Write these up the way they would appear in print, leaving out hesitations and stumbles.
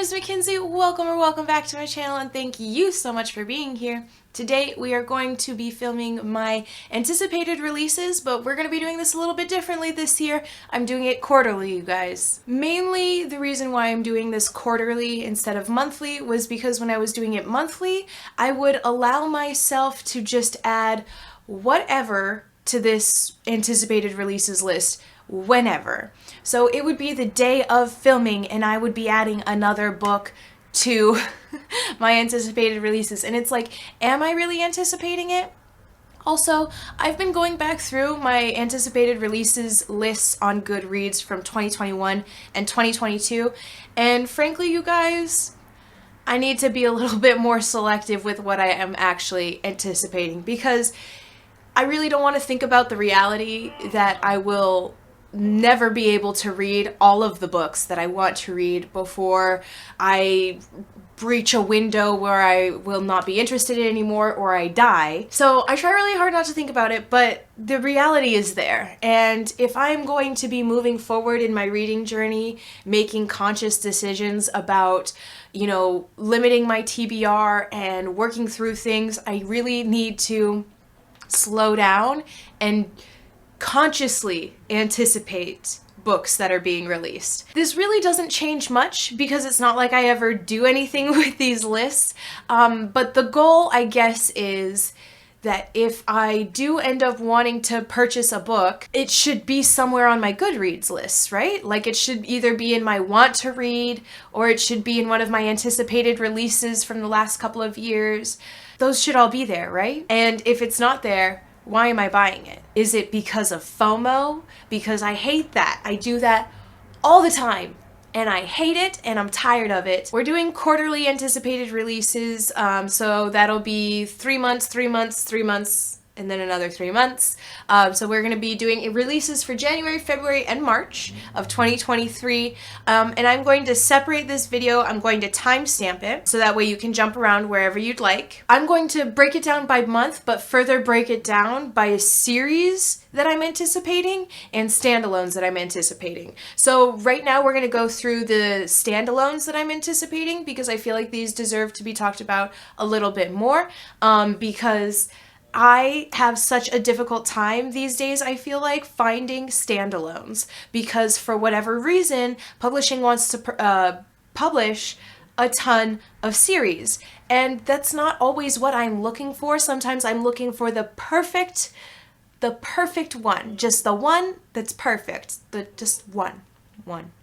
is Mackenzie. Welcome back to my channel, and thank you so much for being here. Today we are going to be filming my anticipated releases, but we're going to be doing this a little bit differently this year. I'm doing it quarterly, you guys. Mainly the reason why I'm doing this quarterly instead of monthly was because when I was doing it monthly, I would allow myself to just add whatever to this anticipated releases list whenever. So it would be the day of filming and I would be adding another book to my anticipated releases. And it's like, am I really anticipating it? Also, I've been going back through my anticipated releases lists on Goodreads from 2021 and 2022. And frankly, you guys, I need to be a little bit more selective with what I am actually anticipating, because I really don't want to think about the reality that I will never be able to read all of the books that I want to read before I breach a window where I will not be interested in anymore or I die. So I try really hard not to think about it, but the reality is there. And if I'm going to be moving forward in my reading journey, making conscious decisions about, you know, limiting my TBR and working through things, I really need to slow down and consciously anticipate books that are being released. This really doesn't change much because it's not like I ever do anything with these lists, but the goal, I guess, is that if I do end up wanting to purchase a book, it should be somewhere on my Goodreads list, right? Like it should either be in my want to read or it should be in one of my anticipated releases from the last couple of years. Those should all be there, right? And if it's not there, why am I buying it? Is it because of FOMO? Because I hate that. I do that all the time. And I hate it, and I'm tired of it. We're doing quarterly anticipated releases, so that'll be 3 months, 3 months, 3 months, and then another 3 months. So we're going to be doing releases for January, February, and March of 2023. And I'm going to separate this video. I'm going to timestamp it so that way you can jump around wherever you'd like. I'm going to break it down by month, but further break it down by a series that I'm anticipating and standalones that I'm anticipating. So right now we're going to go through the standalones that I'm anticipating because I feel like these deserve to be talked about a little bit more, because I have such a difficult time these days, I feel like, finding standalones, because for whatever reason, publishing wants to publish a ton of series, and that's not always what I'm looking for. Sometimes I'm looking for the perfect one, just the one that's perfect, just one.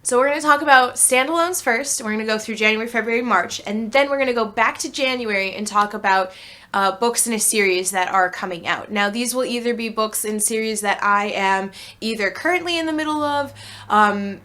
So we're going to talk about standalones first. We're going to go through January, February, March, and then we're going to go back to January and talk about books in a series that are coming out. Now, these will either be books in series that I am either currently in the middle of,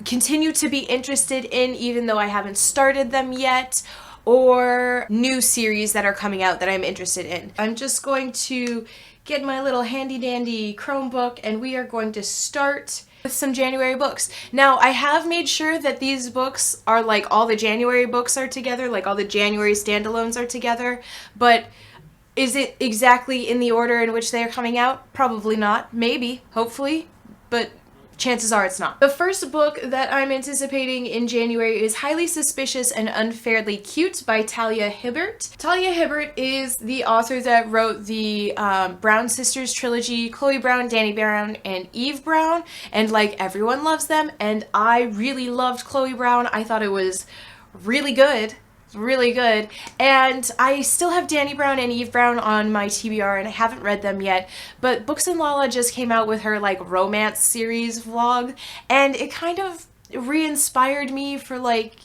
continue to be interested in even though I haven't started them yet, or new series that are coming out that I'm interested in. I'm just going to get my little handy dandy Chromebook and we are going to start with some January books. Now, I have made sure that these books are like all the January books are together, like all the January standalones are together, but is it exactly in the order in which they are coming out? Probably not. Maybe, hopefully, but chances are it's not. The first book that I'm anticipating in January is Highly Suspicious and Unfairly Cute by Thalia Hibbert. Thalia Hibbert is the author that wrote the Brown Sisters trilogy, Chloe Brown, Dani Brown, and Eve Brown, and like everyone loves them, and I really loved Chloe Brown. I thought it was really good. Really good, and I still have Dani Brown and Eve Brown on my TBR and I haven't read them yet, but Books and Lala just came out with her like romance series vlog, and it kind of re-inspired me for like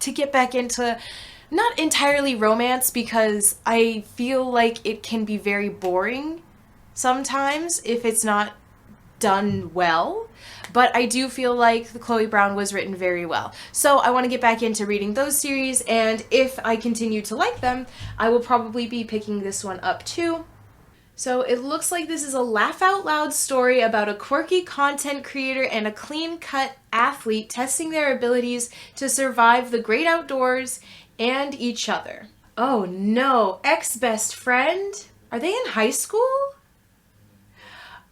to get back into not entirely romance, because I feel like it can be very boring sometimes if it's not done well, but I do feel like the Chloe Brown was written very well. So I want to get back into reading those series, and if I continue to like them, I will probably be picking this one up too. So it looks like this is a laugh out loud story about a quirky content creator and a clean-cut athlete testing their abilities to survive the great outdoors and each other. Oh no, ex-best friend? Are they in high school?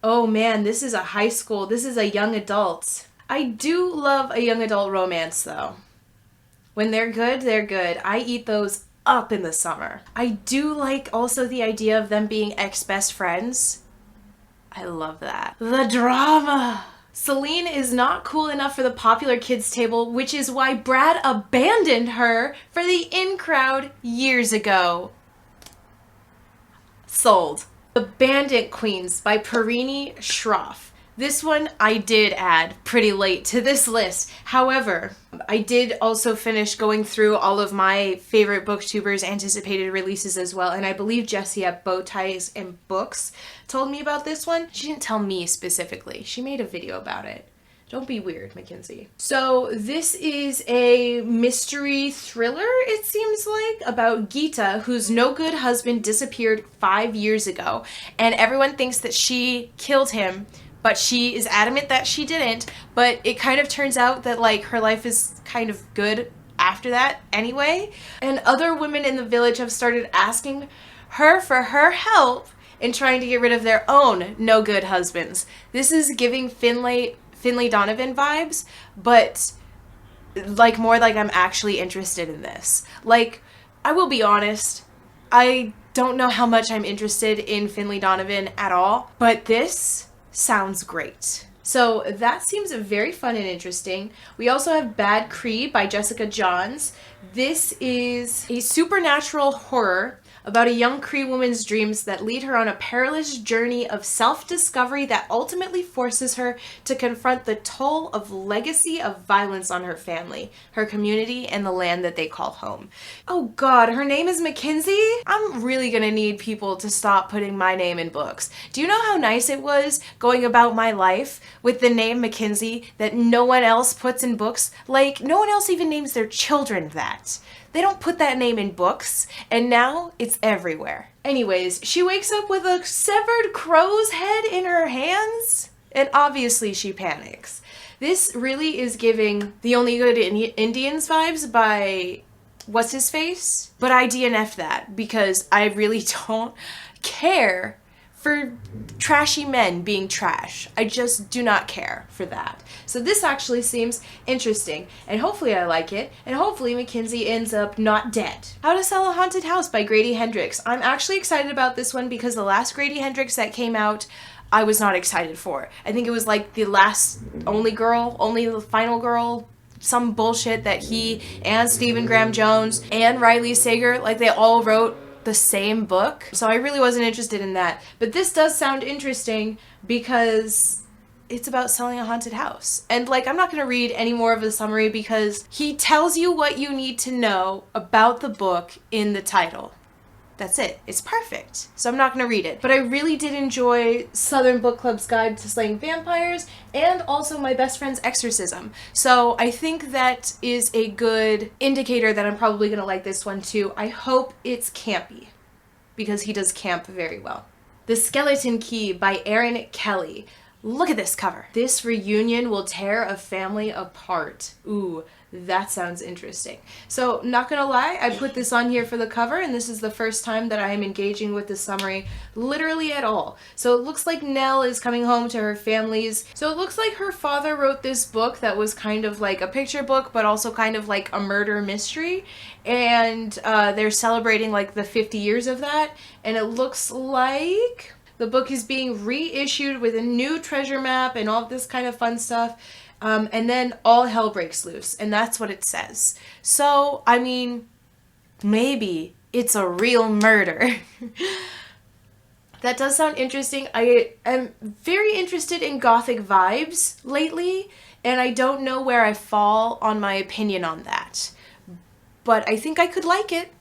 Oh man, this is a high school, this is a young adult. I do love a young adult romance though. When they're good, they're good. I eat those up in the summer. I do like also the idea of them being ex-best friends. I love that. The drama! Celine is not cool enough for the popular kids table, which is why Brad abandoned her for the in-crowd years ago. Sold. The Bandit Queens by Parini Shroff. This one I did add pretty late to this list. However, I did also finish going through all of my favorite booktubers' anticipated releases as well, and I believe Jessie at Bow Ties and Books told me about this one. She didn't tell me specifically. She made a video about it. Don't be weird, Mackenzie. So this is a mystery thriller, it seems like, about Geeta, whose no-good husband disappeared 5 years ago, and everyone thinks that she killed him, but she is adamant that she didn't. But it kind of turns out that, like, her life is kind of good after that anyway. And other women in the village have started asking her for her help in trying to get rid of their own no-good husbands. This is giving Finlay Donovan vibes, but like more like I'm actually interested in this. Like, I will be honest, I don't know how much I'm interested in Finlay Donovan at all, but this sounds great. So that seems very fun and interesting. We also have Bad Cree by Jessica Johns. This is a supernatural horror about a young Cree woman's dreams that lead her on a perilous journey of self-discovery that ultimately forces her to confront the toll of legacy of violence on her family, her community, and the land that they call home. Oh god, her name is Mackenzie? I'm really gonna need people to stop putting my name in books. Do you know how nice it was going about my life with the name Mackenzie that no one else puts in books? Like, no one else even names their children that. They don't put that name in books, and now it's everywhere. Anyways, she wakes up with a severed crow's head in her hands, and obviously she panics. This really is giving The Only Good Indians vibes by what's-his-face, but I DNF'd that because I really don't care for trashy men being trash. I just do not care for that. So this actually seems interesting, and hopefully I like it, and hopefully Mackenzie ends up not dead. How to Sell a Haunted House by Grady Hendrix. I'm actually excited about this one because the last Grady Hendrix that came out, I was not excited for. I think it was like the last only the final girl, some bullshit that he and Stephen Graham Jones and Riley Sager, like they all wrote the same book. So I really wasn't interested in that. But this does sound interesting because it's about selling a haunted house. And like, I'm not going to read any more of the summary because he tells you what you need to know about the book in the title. That's it. It's perfect. So I'm not going to read it. But I really did enjoy Southern Book Club's Guide to Slaying Vampires and also My Best Friend's Exorcism. So I think that is a good indicator that I'm probably going to like this one too. I hope it's campy because he does camp very well. The Skeleton Key by Erin Kelly. Look at this cover. This reunion will tear a family apart. Ooh, that sounds interesting. So, not gonna lie, I put this on here for the cover, and this is the first time that I am engaging with the summary literally at all. So it looks like Nell is coming home to her family's. So it looks like her father wrote this book that was kind of like a picture book, but also kind of like a murder mystery. And they're celebrating like the 50 years of that. And it looks like the book is being reissued with a new treasure map and all this kind of fun stuff. And then all hell breaks loose. And that's what it says. So, I mean, maybe it's a real murder. That does sound interesting. I am very interested in gothic vibes lately. And I don't know where I fall on my opinion on that. But I think I could like it.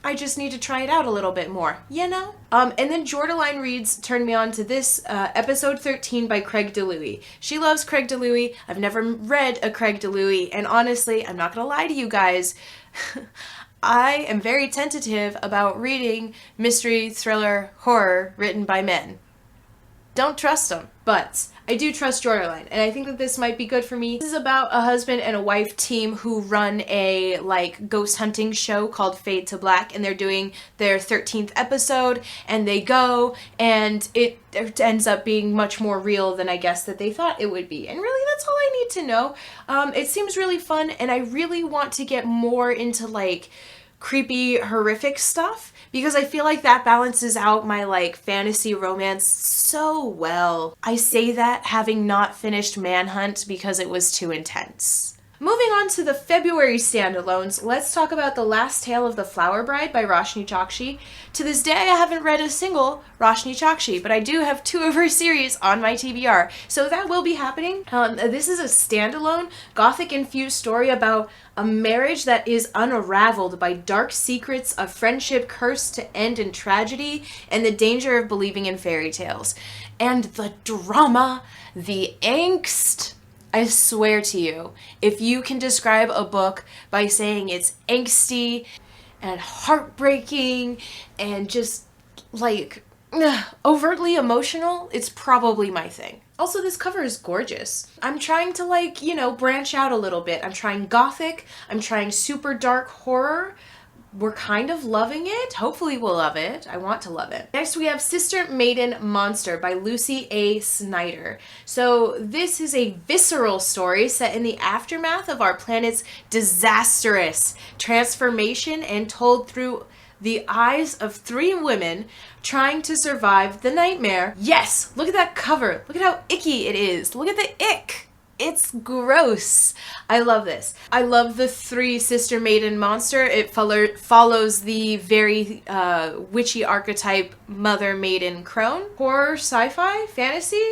I just need to try it out a little bit more, you know? And then Jordaline Reads turned me on to this episode 13 by Craig DiLouie. She loves Craig DiLouie. I've never read a Craig DiLouie, and honestly, I'm not gonna lie to you guys, I am very tentative about reading mystery, thriller, horror written by men. Don't trust them, but I do trust Jordaline, and I think that this might be good for me. This is about a husband and a wife team who run a like ghost hunting show called Fade to Black, and they're doing their 13th episode, and they go, and it ends up being much more real than I guess that they thought it would be. And really, that's all I need to know. It seems really fun, and I really want to get more into like creepy, horrific stuff, because I feel like that balances out my like fantasy romance so well. I say that having not finished Manhunt because it was too intense. Moving on to the February standalones, let's talk about The Last Tale of the Flower Bride by Roshani Chokshi. To this day, I haven't read a single Roshani Chokshi, but I do have 2 of her series on my TBR, so that will be happening. This is a standalone, gothic-infused story about a marriage that is unraveled by dark secrets, a friendship cursed to end in tragedy, and the danger of believing in fairy tales. And the drama, the angst. I swear to you, if you can describe a book by saying it's angsty and heartbreaking and just like overtly emotional, it's probably my thing. Also, this cover is gorgeous. I'm trying to like, you know, branch out a little bit. I'm trying gothic, I'm trying super dark horror. We're kind of loving it. Hopefully we'll love it. I want to love it. Next we have Sister Maiden Monster by Lucy A. Snyder. So this is a visceral story set in the aftermath of our planet's disastrous transformation and told through the eyes of 3 women trying to survive the nightmare. Yes, look at that cover. Look at how icky it is. Look at the ick. It's gross. I love this. I love the 3 Sister Maiden Monster. It follows the very witchy archetype Mother Maiden Crone. Horror, sci-fi, fantasy.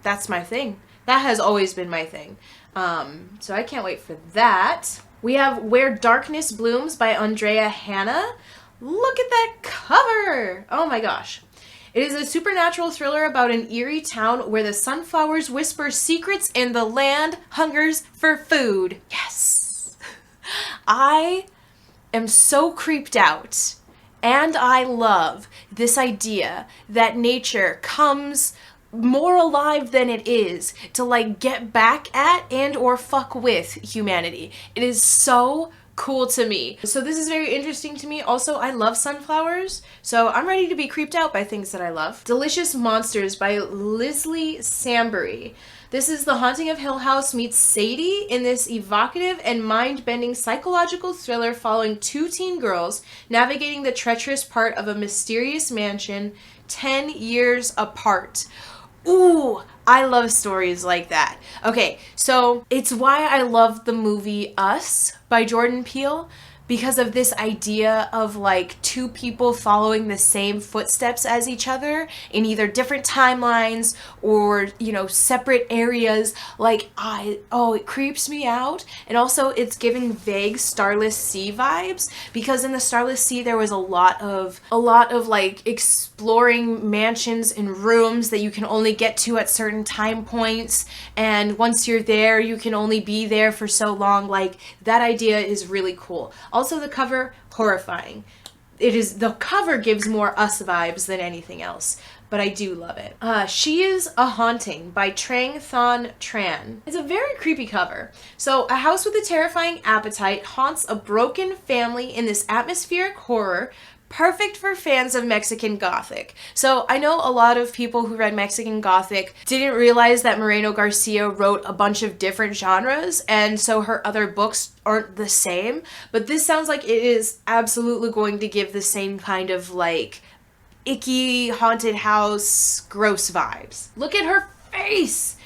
That's my thing. That has always been my thing. So I can't wait for that. We have Where Darkness Blooms by Andrea Hanna. Look at that cover. Oh my gosh. It is a supernatural thriller about an eerie town where the sunflowers whisper secrets and the land hungers for food. Yes. I am so creeped out, and I love this idea that nature comes more alive than it is to like get back at and or fuck with humanity. It is so cool to me. So this is very interesting to me. Also, I love sunflowers, so I'm ready to be creeped out by things that I love. Delicious Monsters by Liselle Sambury. This is The Haunting of Hill House meets Sadie in this evocative and mind-bending psychological thriller following 2 teen girls navigating the treacherous part of a mysterious mansion 10 years apart. Ooh, I love stories like that. Okay, so it's why I love the movie Us by Jordan Peele, because of this idea of like 2 people following the same footsteps as each other in either different timelines or, you know, separate areas. Like it creeps me out. And also it's giving vague Starless Sea vibes, because in the Starless Sea there was a lot of like exploring mansions and rooms that you can only get to at certain time points, and once you're there you can only be there for so long. Like, that idea is really cool. Also, the cover, horrifying. The cover gives more Us vibes than anything else, but I do love it. She is a Haunting by Trang Tran. It's a very creepy cover. So, a house with a terrifying appetite haunts a broken family in this atmospheric horror, perfect for fans of Mexican Gothic. So I know a lot of people who read Mexican Gothic didn't realize that Moreno Garcia wrote a bunch of different genres, and so her other books aren't the same, but this sounds like it is absolutely going to give the same kind of like icky haunted house gross vibes. Look at her face!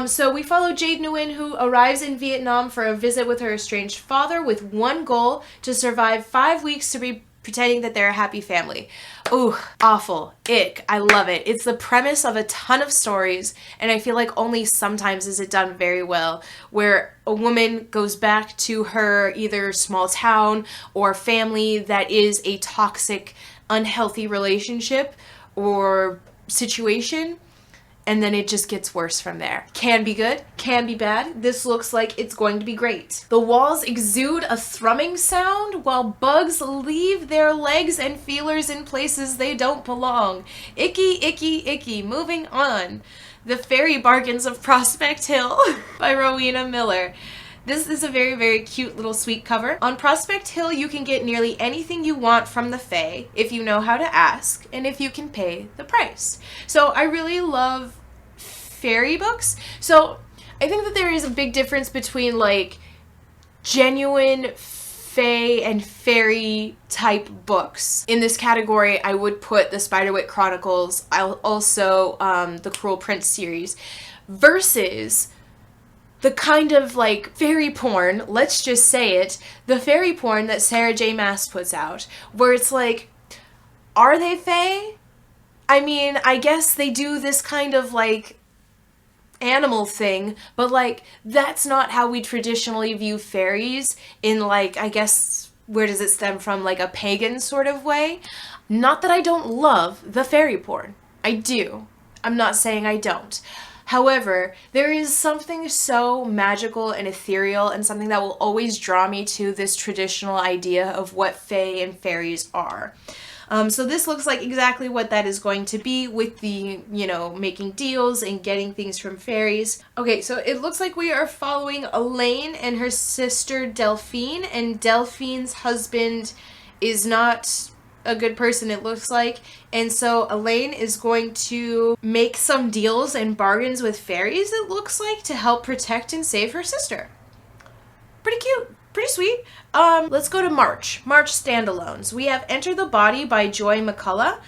So we follow Jade Nguyen, who arrives in Vietnam for a visit with her estranged father with one goal: to survive 5 weeks to be pretending that they're a happy family. Ooh, awful. Ick. I love it. It's the premise of a ton of stories, and I feel like only sometimes is it done very well, where a woman goes back to her either small town or family that is a toxic, unhealthy relationship or situation, and then it just gets worse from there. Can be good, can be bad. This looks like it's going to be great. The walls exude a thrumming sound while bugs leave their legs and feelers in places they don't belong. Icky, icky, icky. Moving on. The Fairy Bargains of Prospect Hill by Rowenna Miller. This is a very, very cute little sweet cover. On Prospect Hill, you can get nearly anything you want from the Fae if you know how to ask and if you can pay the price. So I really love fairy books. So I think that there is a big difference between like genuine fae and fairy type books. In this category, I would put the Spiderwick Chronicles, also the Cruel Prince series, versus the kind of like fairy porn, let's just say it, the fairy porn that Sarah J. Maas puts out, where it's like, are they fae? I mean, I guess they do this kind of like animal thing, but like that's not how we traditionally view fairies in like, I guess, where does it stem from, like a pagan sort of way? Not that I don't love the fairy porn. I do. I'm not saying I don't. However, there is something so magical and ethereal and something that will always draw me to this traditional idea of what fae and fairies are. So this looks like exactly what that is going to be with the, you know, making deals and getting things from fairies. Okay, so it looks like we are following Elaine and her sister Delphine, and Delphine's husband is not a good person, it looks like. And so Elaine is going to make some deals and bargains with fairies, it looks like, to help protect and save her sister. Pretty cute. Pretty sweet. Let's go to March Standalones. We have Enter the Body by Joy McCullough.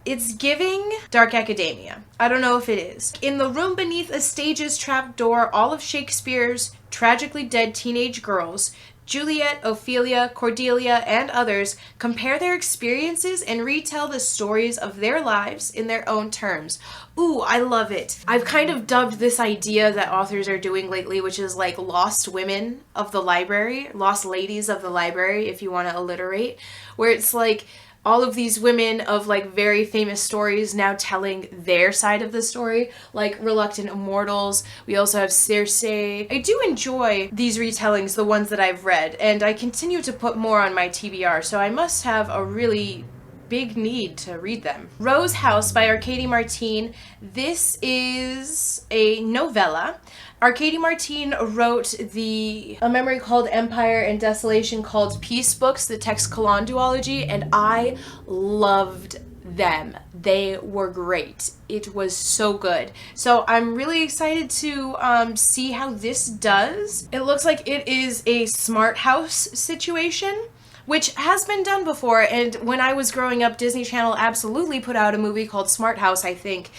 It's giving Dark Academia. I don't know if it is. In the room beneath a stage's trapdoor, all of Shakespeare's tragically dead teenage girls, Juliet, Ophelia, Cordelia, and others, compare their experiences and retell the stories of their lives in their own terms. Ooh, I love it. I've kind of dubbed this idea that authors are doing lately, which is like lost women of the library, lost ladies of the library, if you want to alliterate, where it's like all of these women of like very famous stories now telling their side of the story, like Reluctant Immortals. We also have Circe. I do enjoy these retellings, the ones that I've read, and I continue to put more on my TBR, so I must have a really big need to read them. Rose House by Arkady Martine. This is a novella. Arkady Martine wrote a memoir called Empire and Desolation called Peace Books, the text Kalynn duology, and I loved them. They were great. It was so good. So I'm really excited to see how this does. It looks like it is a smart house situation, which has been done before, and when I was growing up, Disney Channel absolutely put out a movie called Smart House, I think.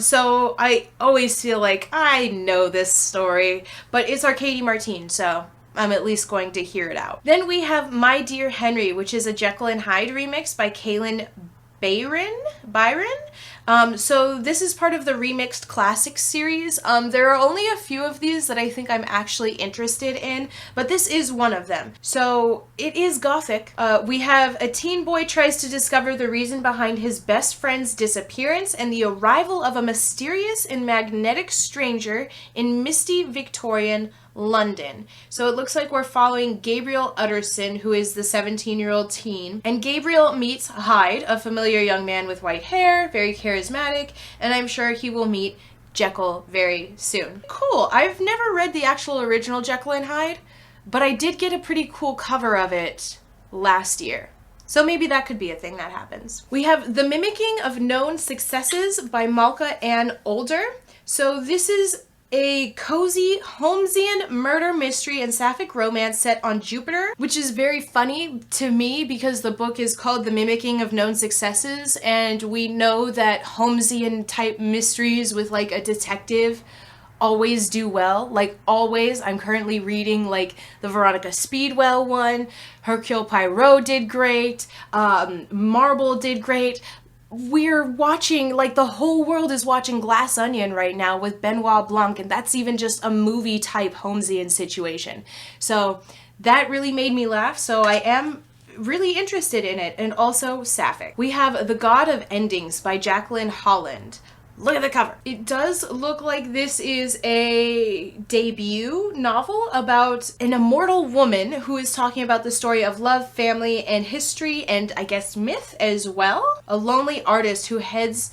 So I always feel like I know this story, but it's Arkady Martine, so I'm at least going to hear it out. Then we have My Dear Henry, which is a Jekyll and Hyde remix by Kalynn Bayron. So this is part of the Remixed Classics series. There are only a few of these that I think I'm actually interested in, but this is one of them. So it is gothic. We have a teen boy tries to discover the reason behind his best friend's disappearance and the arrival of a mysterious and magnetic stranger in misty Victorian London. So it looks like we're following Gabriel Utterson, who is the 17-year-old teen. And Gabriel meets Hyde, a familiar young man with white hair, very charismatic, and I'm sure he will meet Jekyll very soon. Cool. I've never read the actual original Jekyll and Hyde, but I did get a pretty cool cover of it last year. So maybe that could be a thing that happens. We have The Mimicking of Known Successes by Malka Ann Older. So this is a cozy Holmesian murder mystery and sapphic romance set on Jupiter, which is very funny to me because the book is called The Mimicking of Known Successes, and we know that Holmesian type mysteries with like a detective always do well, like always. I'm currently reading like the Veronica Speedwell one, Hercule Poirot did great, Marble did great. We're watching, like the whole world is watching Glass Onion right now with Benoit Blanc, and that's even just a movie type Holmesian situation. So that really made me laugh, so I am really interested in it, and also sapphic. We have The God of Endings by Jacqueline Holland. Look at the cover. It does look like this is a debut novel about an immortal woman who is talking about the story of love, family, and history, and I guess myth as well. A lonely artist who heads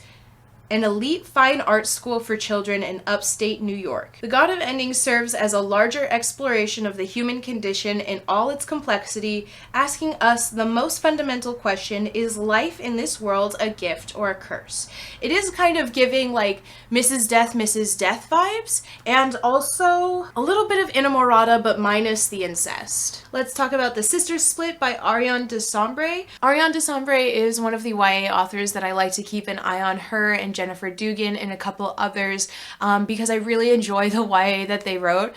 an elite fine art school for children in upstate New York. The God of Endings serves as a larger exploration of the human condition in all its complexity, asking us the most fundamental question: is life in this world a gift or a curse? It is kind of giving like Mrs. Death vibes, and also a little bit of Inamorata but minus the incest. Let's talk about The Sister Split by Ariane de Sambury. Ariane de Sambury is one of the YA authors that I like to keep an eye on. Her and Jennifer Dugan and a couple others, because I really enjoy the YA that they wrote.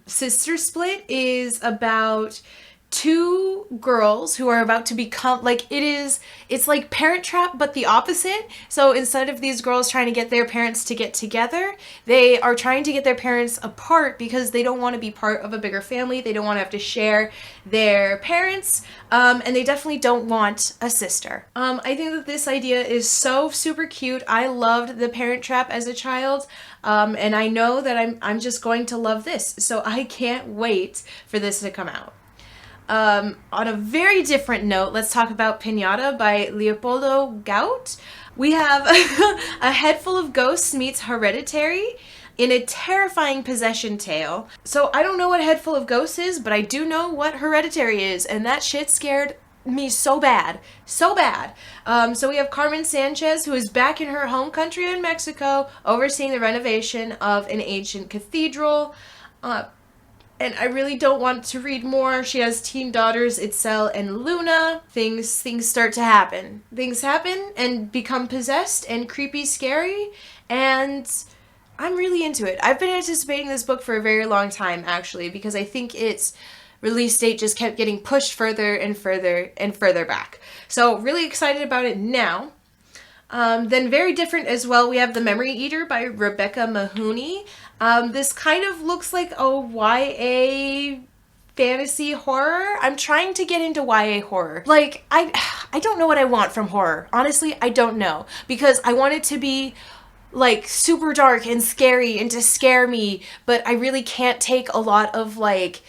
Sister Split is about two girls who are about to become, like, it's like Parent Trap but the opposite. So instead of these girls trying to get their parents to get together, they are trying to get their parents apart because they don't want to be part of a bigger family. They don't want to have to share their parents, and they definitely don't want a sister. I think that this idea is so super cute. I loved the Parent Trap as a child, and I know that I'm just going to love this, so I can't wait for this to come out. On a very different note, let's talk about Pinata by Leopoldo Gaut. We have A Head Full of Ghosts meets Hereditary in a terrifying possession tale. So I don't know what Head Full of Ghosts is, but I do know what Hereditary is, and that shit scared me so bad. So bad. So we have Carmen Sanchez, who is back in her home country in Mexico, overseeing the renovation of an ancient cathedral. And I really don't want to read more. She has teen daughters, Itzel and Luna. Things start to happen. Things happen and become possessed and creepy, scary, and I'm really into it. I've been anticipating this book for a very long time, actually, because I think its release date just kept getting pushed further and further and further back. So really excited about it now. Then very different as well, we have The Memory Eater by Rebecca Mahoney. This kind of looks like a YA fantasy horror. I'm trying to get into YA horror. Like, I don't know what I want from horror. Honestly, I don't know. Because I want it to be like super dark and scary and to scare me, but I really can't take a lot of like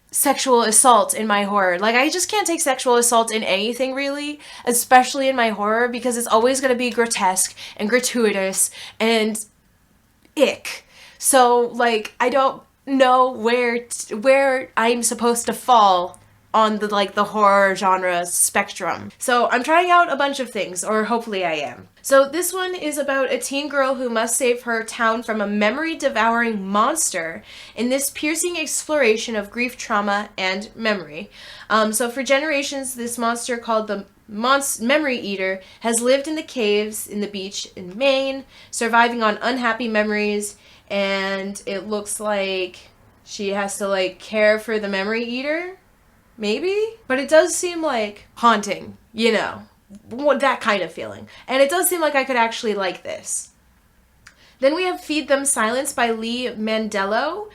sexual assault in my horror. Like, I just can't take sexual assault in anything really, especially in my horror, because it's always going to be grotesque and gratuitous and ick. So, like, I don't know where I'm supposed to fall on the horror genre spectrum. So I'm trying out a bunch of things, or hopefully I am. So this one is about a teen girl who must save her town from a memory-devouring monster in this piercing exploration of grief, trauma, and memory. So for generations, this monster called the Memory Eater has lived in the caves in the beach in Maine, surviving on unhappy memories, and it looks like she has to like care for the Memory Eater, maybe? But it does seem like haunting, you know, that kind of feeling. And it does seem like I could actually like this. Then we have Feed Them Silence by Lee Mandello.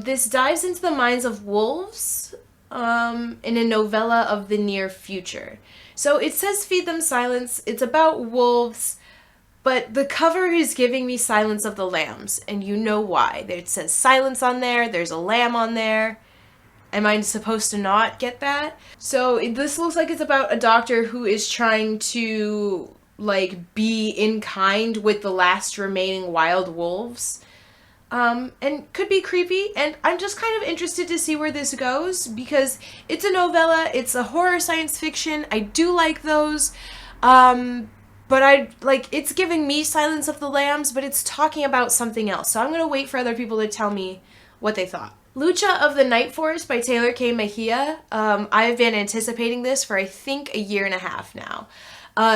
This dives into the minds of wolves in a novella of the near future. So it says Feed Them Silence. It's about wolves, but the cover is giving me Silence of the Lambs, and you know why. It says silence on there, there's a lamb on there. Am I supposed to not get that? So this looks like it's about a doctor who is trying to like be in kind with the last remaining wild wolves. And could be creepy, and I'm just kind of interested to see where this goes, because it's a novella, it's a horror science fiction, I do like those, but it's giving me Silence of the Lambs, but it's talking about something else, so I'm gonna wait for other people to tell me what they thought. Lucha of the Night Force by Taylor K. Mejia. I've been anticipating this for I think a year and a half now.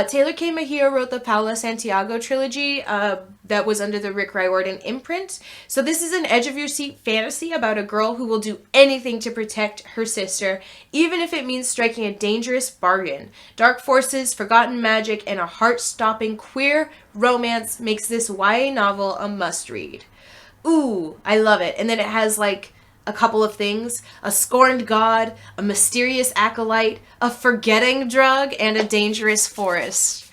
Taylor K. Mejia wrote the Paula Santiago trilogy that was under the Rick Riordan imprint. So this is an edge-of-your-seat fantasy about a girl who will do anything to protect her sister, even if it means striking a dangerous bargain. Dark forces, forgotten magic, and a heart-stopping queer romance makes this YA novel a must-read. Ooh, I love it. And then it has like a couple of things: a scorned god, a mysterious acolyte, a forgetting drug, and a dangerous forest.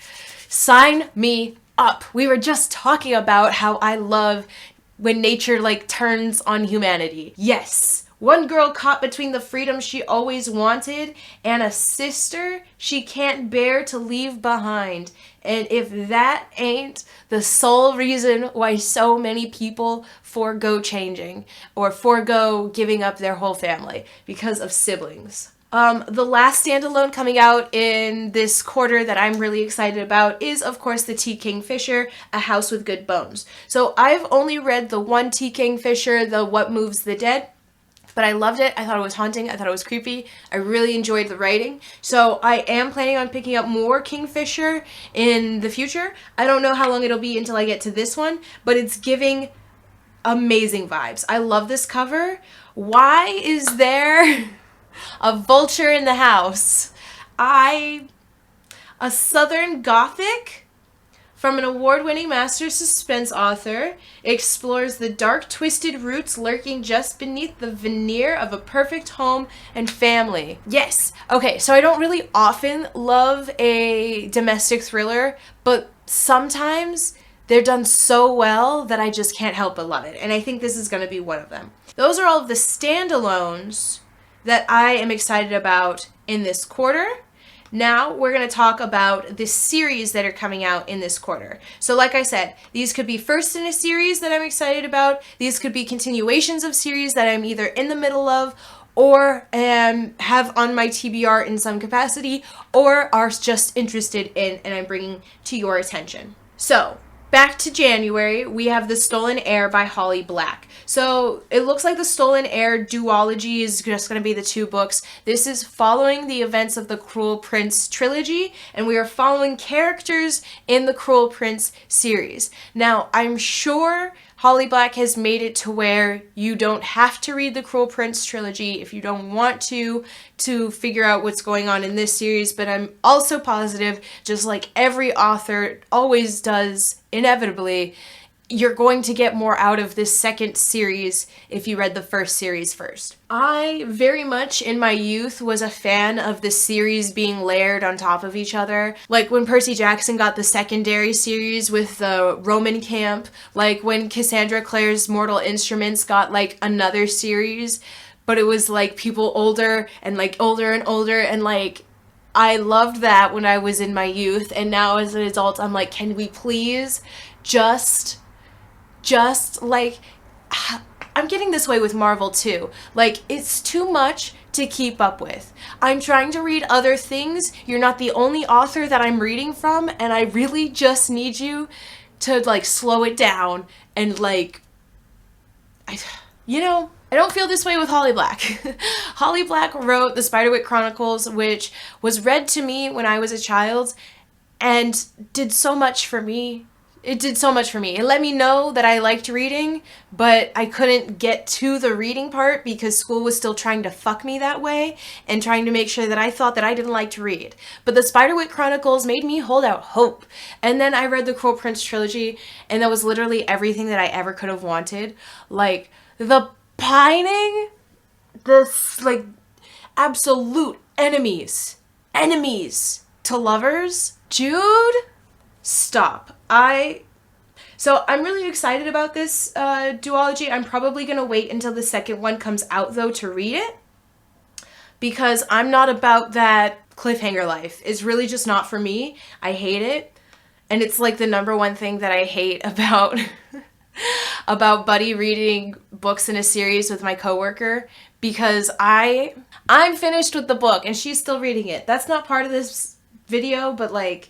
Sign me up. We were just talking about how I love when nature like turns on humanity. Yes, One girl caught between the freedom she always wanted and a sister she can't bear to leave behind. And if that ain't the sole reason why so many people forego changing or forego giving up their whole family because of siblings. The last standalone coming out in this quarter that I'm really excited about is, of course, the T. Kingfisher, A House with Good Bones. So I've only read the one T. Kingfisher, the What Moves the Dead, but I loved it. I thought it was haunting. I thought it was creepy. I really enjoyed the writing. So I am planning on picking up more Kingfisher in the future. I don't know how long it'll be until I get to this one, but it's giving amazing vibes. I love this cover. Why is there a vulture in the house? A Southern Gothic from an award-winning master suspense author explores the dark, twisted roots lurking just beneath the veneer of a perfect home and family. Yes! Okay, so I don't really often love a domestic thriller, but sometimes they're done so well that I just can't help but love it. And I think this is going to be one of them. Those are all of the standalones that I am excited about in this quarter. Now we're going to talk about the series that are coming out in this quarter. So like I said, these could be first in a series that I'm excited about. These could be continuations of series that I'm either in the middle of or have on my TBR in some capacity or are just interested in and I'm bringing to your attention. So back to January, we have The Stolen Heir by Holly Black. So it looks like The Stolen Heir duology is just going to be the two books. This is following the events of the Cruel Prince trilogy, and we are following characters in the Cruel Prince series. Now, I'm sure Holly Black has made it to where you don't have to read the Cruel Prince trilogy if you don't want to figure out what's going on in this series, but I'm also positive, just like every author always does, inevitably, you're going to get more out of this second series if you read the first series first. I very much in my youth was a fan of the series being layered on top of each other. Like when Percy Jackson got the secondary series with the Roman camp, like when Cassandra Clare's Mortal Instruments got like another series, but it was like people older and like older and older, and like I loved that when I was in my youth, and now as an adult I'm like, can we please just like, I'm getting this way with Marvel too. Like, it's too much to keep up with. I'm trying to read other things. You're not the only author that I'm reading from, and I really just need you to like slow it down and like, I don't feel this way with Holly Black. Holly Black wrote the Spiderwick Chronicles, which was read to me when I was a child and did so much for me. It did so much for me. It let me know that I liked reading, but I couldn't get to the reading part because school was still trying to fuck me that way and trying to make sure that I thought that I didn't like to read. But the Spiderwick Chronicles made me hold out hope. And then I read the Cruel Prince trilogy, and that was literally everything that I ever could have wanted. Like, the pining, this, like, absolute enemies to lovers. Jude, stop. So I'm really excited about this duology. I'm probably going to wait until the second one comes out, though, to read it, because I'm not about that cliffhanger life. It's really just not for me. I hate it, and it's like the number one thing that I hate about about buddy reading books in a series with my coworker, because I'm finished with the book and she's still reading it. That's not part of this video, but like,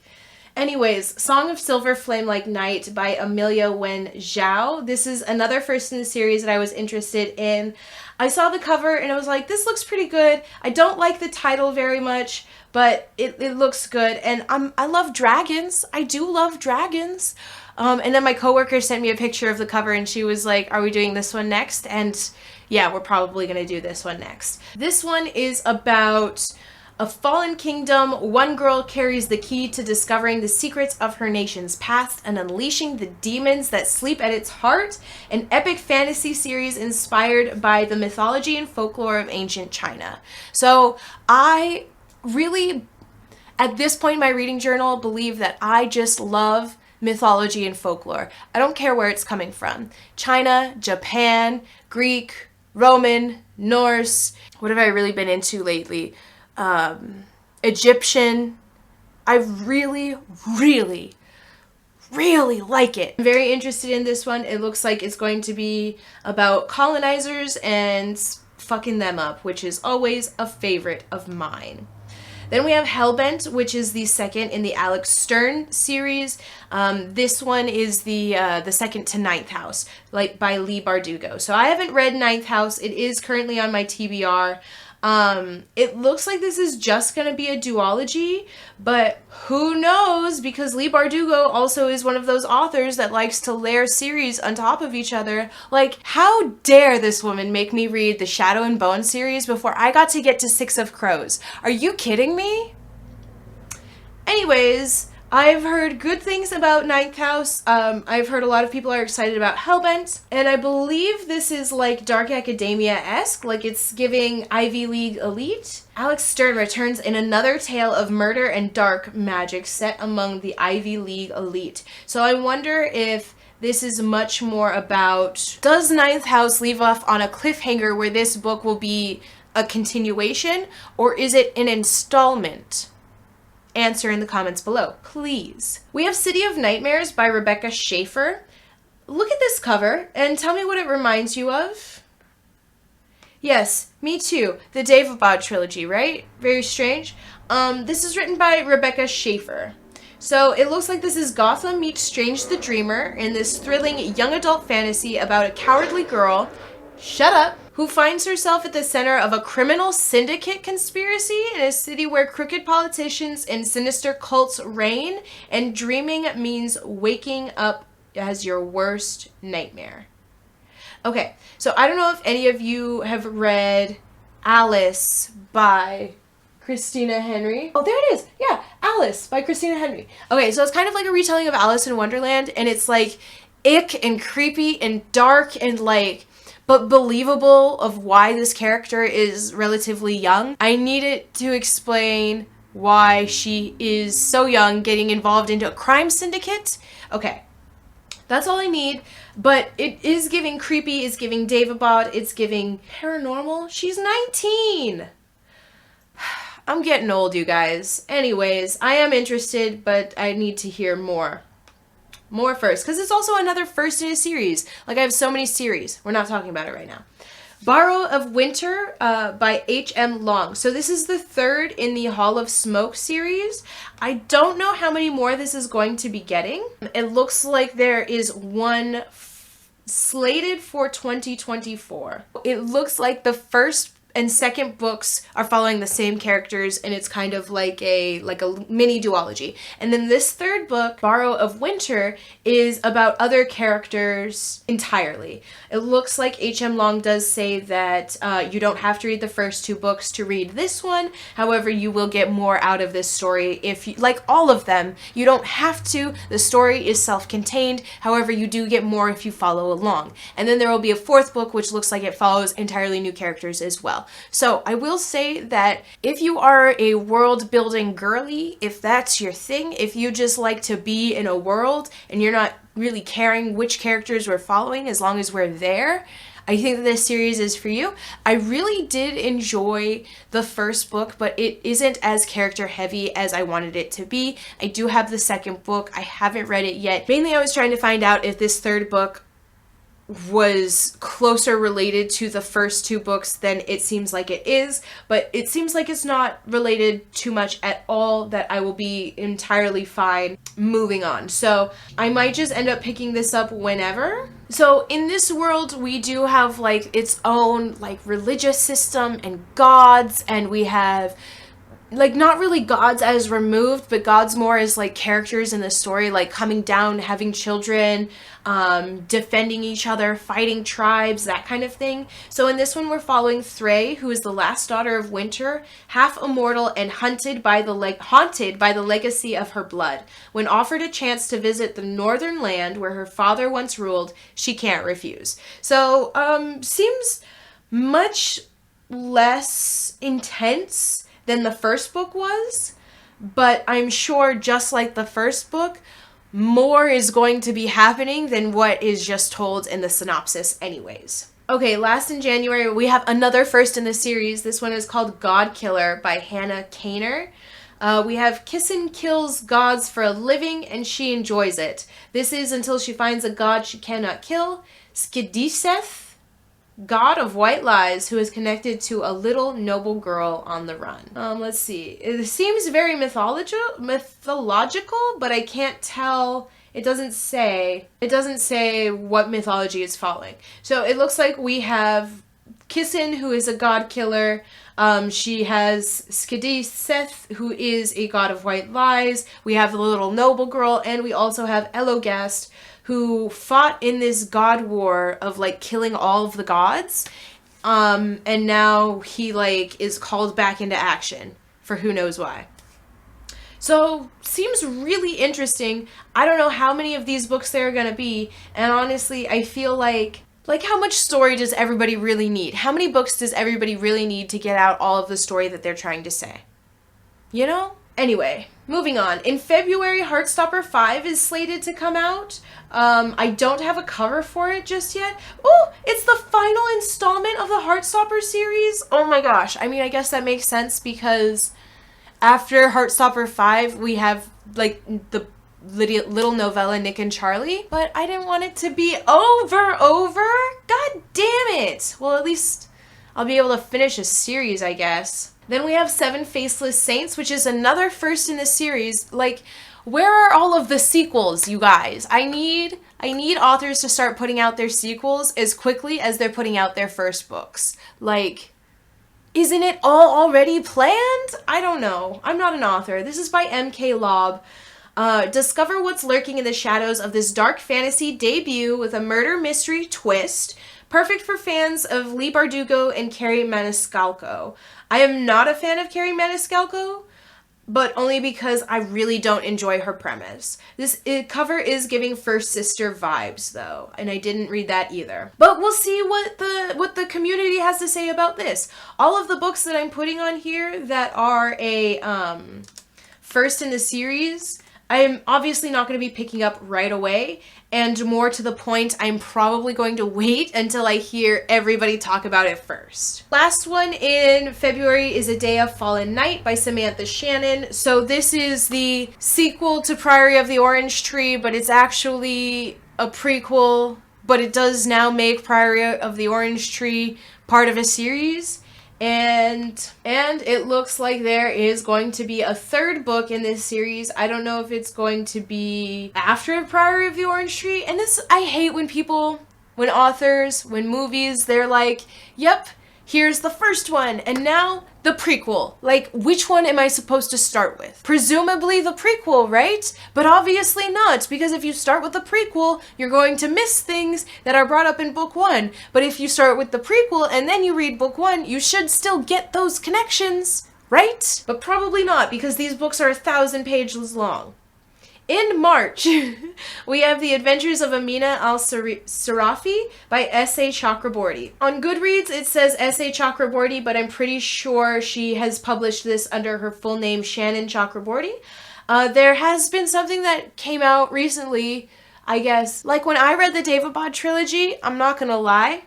anyways, Song of Silver Flame Like Night by Amelia Wen Zhao. This is another first in the series that I was interested in. I saw the cover and I was like, this looks pretty good. I don't like the title very much, but it looks good. And I love dragons. I do love dragons. And then my coworker sent me a picture of the cover and she was like, are we doing this one next? And yeah, we're probably going to do this one next. This one is about a fallen kingdom. One girl carries the key to discovering the secrets of her nation's past and unleashing the demons that sleep at its heart. An epic fantasy series inspired by the mythology and folklore of ancient China. So I really, at this point in my reading journal, believe that I just love mythology and folklore. I don't care where it's coming from. China, Japan, Greek, Roman, Norse. What have I really been into lately? Egyptian. I really, really, really like it. I'm very interested in this one. It looks like it's going to be about colonizers and fucking them up, which is always a favorite of mine. Then we have Hellbent, which is the second in the Alex Stern series. This one is the second to Ninth House, like by Leigh Bardugo. So I haven't read Ninth House. It is currently on my TBR. It looks like this is just going to be a duology, but who knows, because Leigh Bardugo also is one of those authors that likes to layer series on top of each other. Like, how dare this woman make me read the Shadow and Bone series before I got to get to Six of Crows? Are you kidding me? Anyways, I've heard good things about Ninth House. I've heard a lot of people are excited about Hellbent, and I believe this is like Dark Academia-esque, like it's giving Ivy League elite. Alex Stern returns in another tale of murder and dark magic set among the Ivy League elite. So I wonder if this is much more about, does Ninth House leave off on a cliffhanger where this book will be a continuation, or is it an installment? Answer in the comments below, please. We have City of Nightmares by Rebecca Schaeffer. Look at this cover and tell me what it reminds you of. Yes, me too. The Daevabad trilogy, right? Very strange. This is written by Rebecca Schaeffer. So it looks like this is Gotham meets Strange the Dreamer in this thrilling young adult fantasy about a cowardly girl, shut up, who finds herself at the center of a criminal syndicate conspiracy in a city where crooked politicians and sinister cults reign, and dreaming means waking up as your worst nightmare. Okay, so I don't know if any of you have read Alice by Christina Henry. Oh, there it is. Yeah, Alice by Christina Henry. Okay, so it's kind of like a retelling of Alice in Wonderland, and it's like ick and creepy and dark and like, but believable of why this character is relatively young. I needed to explain why she is so young, getting involved into a crime syndicate. Okay, that's all I need, but it is giving creepy, it's giving Daevabad, it's giving paranormal. She's 19. I'm getting old, you guys. Anyways, I am interested, but I need to hear more first, because it's also another first in a series. Like, I have so many series. We're not talking about it right now. Borrow of Winter by H.M. Long. So this is the third in the Hall of Smoke series. I don't know how many more this is going to be getting. It looks like there is one slated for 2024. It looks like the first and second books are following the same characters, and it's kind of like a mini duology. And then this third book, Borrow of Winter, is about other characters entirely. It looks like H.M. Long does say that you don't have to read the first two books to read this one. However, you will get more out of this story if you, like all of them, you don't have to. The story is self-contained. However, you do get more if you follow along. And then there will be a fourth book, which looks like it follows entirely new characters as well. So I will say that if you are a world building girly, if that's your thing, if you just like to be in a world and you're not really caring which characters we're following as long as we're there, I think that this series is for you. I really did enjoy the first book, but it isn't as character heavy as I wanted it to be. I do have the second book. I haven't read it yet. Mainly I was trying to find out if this third book was closer related to the first two books than it seems like it is, but it seems like it's not related too much at all, that I will be entirely fine moving on. So I might just end up picking this up whenever. So in this world, we do have like its own like religious system and gods, and we have like not really gods as removed, but gods more as like characters in the story, like coming down, having children, defending each other, fighting tribes, that kind of thing. So in this one, we're following Threy, who is the last daughter of Winter, half immortal and haunted by the legacy of her blood. When offered a chance to visit the northern land where her father once ruled, she can't refuse. So seems much less intense than the first book was, but I'm sure just like the first book, more is going to be happening than what is just told in the synopsis anyways. Okay, last in January, we have another first in the series. This one is called God Killer by Hannah Kaner. We have Kissin kills gods for a living, and she enjoys it. This is until she finds a god she cannot kill. Skidiseth, god of white lies, who is connected to a little noble girl on the run. Let's see. It seems very mythological, but I can't tell. It doesn't say what mythology it's following. So it looks like we have Kissin, who is a god killer. She has Skidiseth, who is a god of white lies. We have the little noble girl, and we also have Elogast, who fought in this god war of like killing all of the gods. And now he like is called back into action for who knows why. So, seems really interesting. I don't know how many of these books there are going to be, and honestly, I feel like how much story does everybody really need? How many books does everybody really need to get out all of the story that they're trying to say? You know? Anyway, moving on. In February, Heartstopper 5 is slated to come out. I don't have a cover for it just yet. Oh, it's the final installment of the Heartstopper series. Oh my gosh. I mean, I guess that makes sense because after Heartstopper 5, we have, like, the little novella Nick and Charlie. But I didn't want it to be over. God damn it. Well, at least I'll be able to finish a series, I guess. Then we have Seven Faceless Saints, which is another first in the series. Like, where are all of the sequels, you guys? I need authors to start putting out their sequels as quickly as they're putting out their first books. Like, isn't it all already planned? I don't know. I'm not an author. This is by M.K. Lobb. Discover what's lurking in the shadows of this dark fantasy debut with a murder mystery twist. Perfect for fans of Leigh Bardugo and Carrie Maniscalco. I am not a fan of Carrie Maniscalco, but only because I really don't enjoy her premise. This cover is giving First Sister vibes, though, and I didn't read that either. But we'll see what the community has to say about this. All of the books that I'm putting on here that are a first in the series, I'm obviously not going to be picking up right away, and more to the point, I'm probably going to wait until I hear everybody talk about it first. Last one in February is A Day of Fallen Night by Samantha Shannon. So this is the sequel to Priory of the Orange Tree, but it's actually a prequel, but it does now make Priory of the Orange Tree part of a series. And it looks like there is going to be a third book in this series. I don't know if it's going to be after Priory of the Orange Tree. And this, I hate when authors, when movies, they're like, yep, here's the first one, and now the prequel. Like, which one am I supposed to start with? Presumably the prequel, right? But obviously not, because if you start with the prequel, you're going to miss things that are brought up in book one. But if you start with the prequel and then you read book one, you should still get those connections, right? But probably not, because these books are 1,000 pages long. In March, we have The Adventures of Amina al-Sarafi by S.A. Chakraborty. On Goodreads, it says S.A. Chakraborty, but I'm pretty sure she has published this under her full name, Shannon Chakraborty. There has been something that came out recently, I guess. Like when I read the Daevabad trilogy, I'm not gonna lie,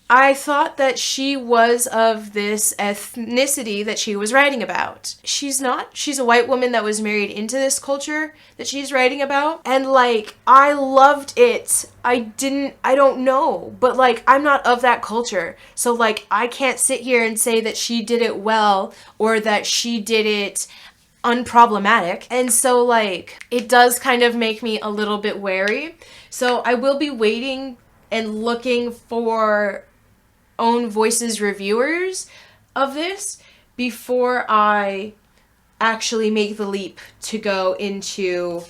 I thought that she was of this ethnicity that she was writing about. She's not. She's a white woman that was married into this culture that she's writing about. And, like, I loved it. I don't know. But, like, I'm not of that culture. So, like, I can't sit here and say that she did it well or that she did it unproblematic. And so, like, it does kind of make me a little bit wary. So I will be waiting and looking for own voices reviewers of this before I actually make the leap to go into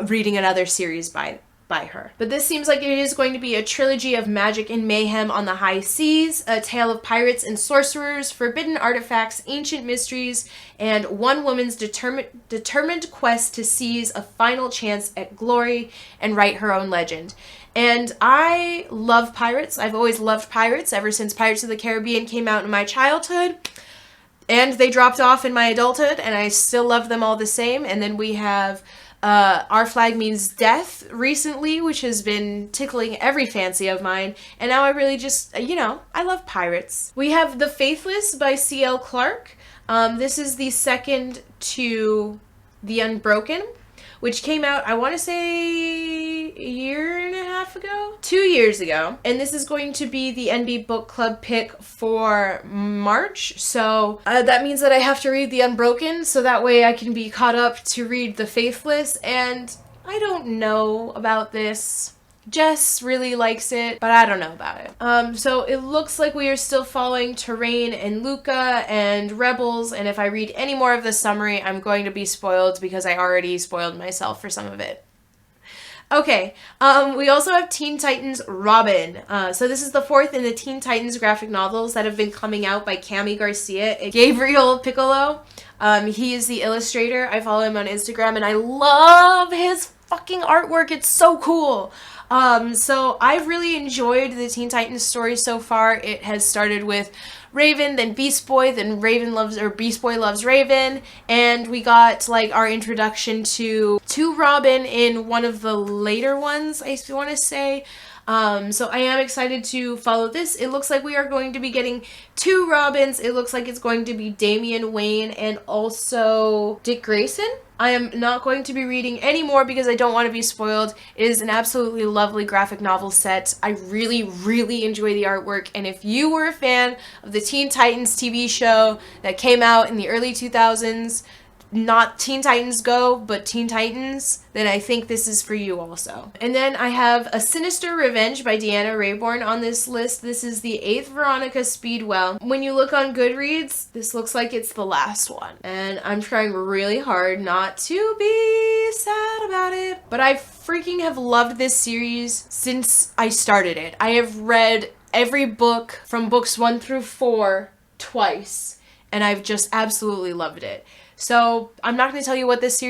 reading another series by her. But this seems like it is going to be a trilogy of magic and mayhem on the high seas, a tale of pirates and sorcerers, forbidden artifacts, ancient mysteries, and one woman's determined quest to seize a final chance at glory and write her own legend. And I love pirates. I've always loved pirates ever since Pirates of the Caribbean came out in my childhood. And they dropped off in my adulthood, and I still love them all the same. And then we have Our Flag Means Death recently, which has been tickling every fancy of mine. And now I really just, you know, I love pirates. We have The Faithless by C.L. Clarke. This is the second to The Unbroken, which came out, I want to say, a year and a half ago? 2 years ago. And this is going to be the NB Book Club pick for March. So that means that I have to read The Unbroken, so that way I can be caught up to read The Faithless. And I don't know about this. Jess really likes it, but I don't know about it. So it looks like we are still following Terrain and Luca and Rebels, and if I read any more of the summary, I'm going to be spoiled because I already spoiled myself for some of it. Okay, we also have Teen Titans Robin. So this is the fourth in the Teen Titans graphic novels that have been coming out by Cami Garcia and Gabriel Piccolo. He is the illustrator. I follow him on Instagram, and I love his fucking artwork. It's so cool. So I've really enjoyed the Teen Titans story so far. It has started with Raven, then Beast Boy, then Beast Boy loves Raven, and we got like our introduction to Robin in one of the later ones, I want to say. So I am excited to follow this. It looks like we are going to be getting 2 Robins. It looks like it's going to be Damian Wayne and also Dick Grayson. I am not going to be reading any more because I don't want to be spoiled. It is an absolutely lovely graphic novel set. I really, really enjoy the artwork. And if you were a fan of the Teen Titans TV show that came out in the early 2000s, not Teen Titans Go, but Teen Titans, then I think this is for you also. And then I have A Sinister Revenge by Deanna Raybourn on this list. This is the 8th Veronica Speedwell. When you look on Goodreads, this looks like it's the last one. And I'm trying really hard not to be sad about it. But I freaking have loved this series since I started it. I have read every book from books 1 through 4 twice. And I've just absolutely loved it. So I'm not going to tell you what this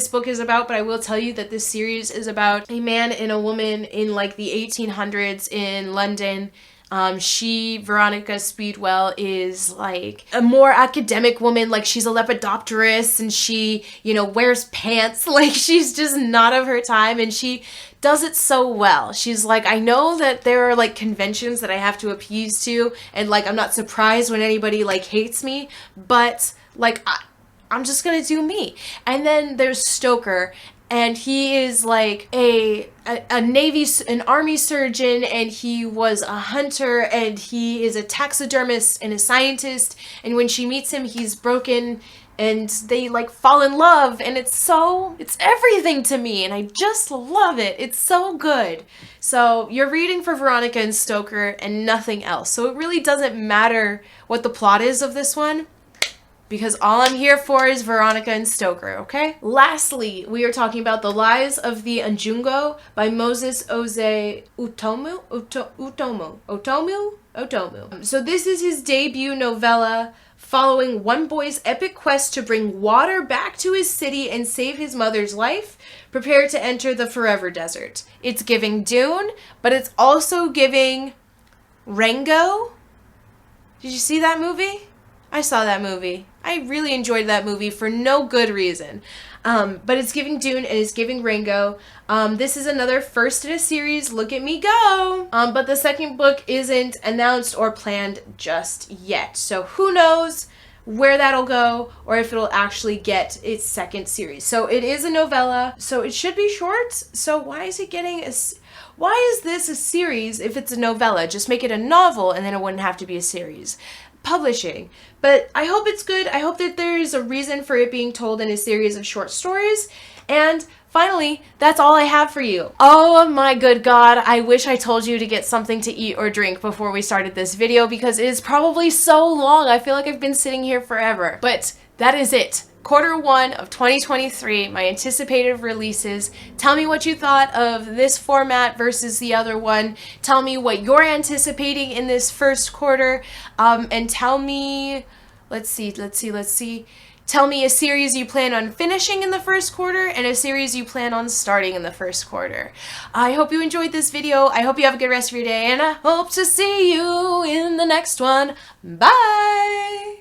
book is about, but I will tell you that this series is about a man and a woman in like the 1800s in London. Veronica Speedwell, is like a more academic woman. Like, she's a lepidopterist and she, you know, wears pants. Like, she's just not of her time, and she does it so well. She's like, I know that there are like conventions that I have to appease to, and like I'm not surprised when anybody like hates me, but like I'm just gonna do me. And then there's Stoker, and he is like an army surgeon, and he was a hunter, and he is a taxidermist and a scientist, and when she meets him, he's broken, and they like fall in love, and it's everything to me, and I just love it. It's so good. So you're reading for Veronica and Stoker and nothing else. So it really doesn't matter what the plot is of this one, because all I'm here for is Veronica and Stoker, okay? Lastly, we are talking about The Lies of the Anjungo by Moses Oze Utomu. So this is his debut novella following one boy's epic quest to bring water back to his city and save his mother's life. Prepare to enter the forever desert. It's giving Dune, but it's also giving Rango. Did you see that movie? I saw that movie. I really enjoyed that movie for no good reason. But it's giving Dune and it's giving Rango. This is another first in a series. Look at me go. But the second book isn't announced or planned just yet. So who knows where that'll go or if it'll actually get its second series. So it is a novella, so it should be short. So why is this a series if it's a novella? Just make it a novel and then it wouldn't have to be a series. Publishing. But I hope it's good. I hope that there is a reason for it being told in a series of short stories. And finally, that's all I have for you. Oh my good God, I wish I told you to get something to eat or drink before we started this video, because it is probably so long. I feel like I've been sitting here forever. But that is it. Q1 of 2023, my anticipated releases. Tell me what you thought of this format versus the other one. Tell me what you're anticipating in this first quarter. And tell me, let's see. Tell me a series you plan on finishing in the first quarter and a series you plan on starting in the first quarter. I hope you enjoyed this video. I hope you have a good rest of your day, and I hope to see you in the next one. Bye!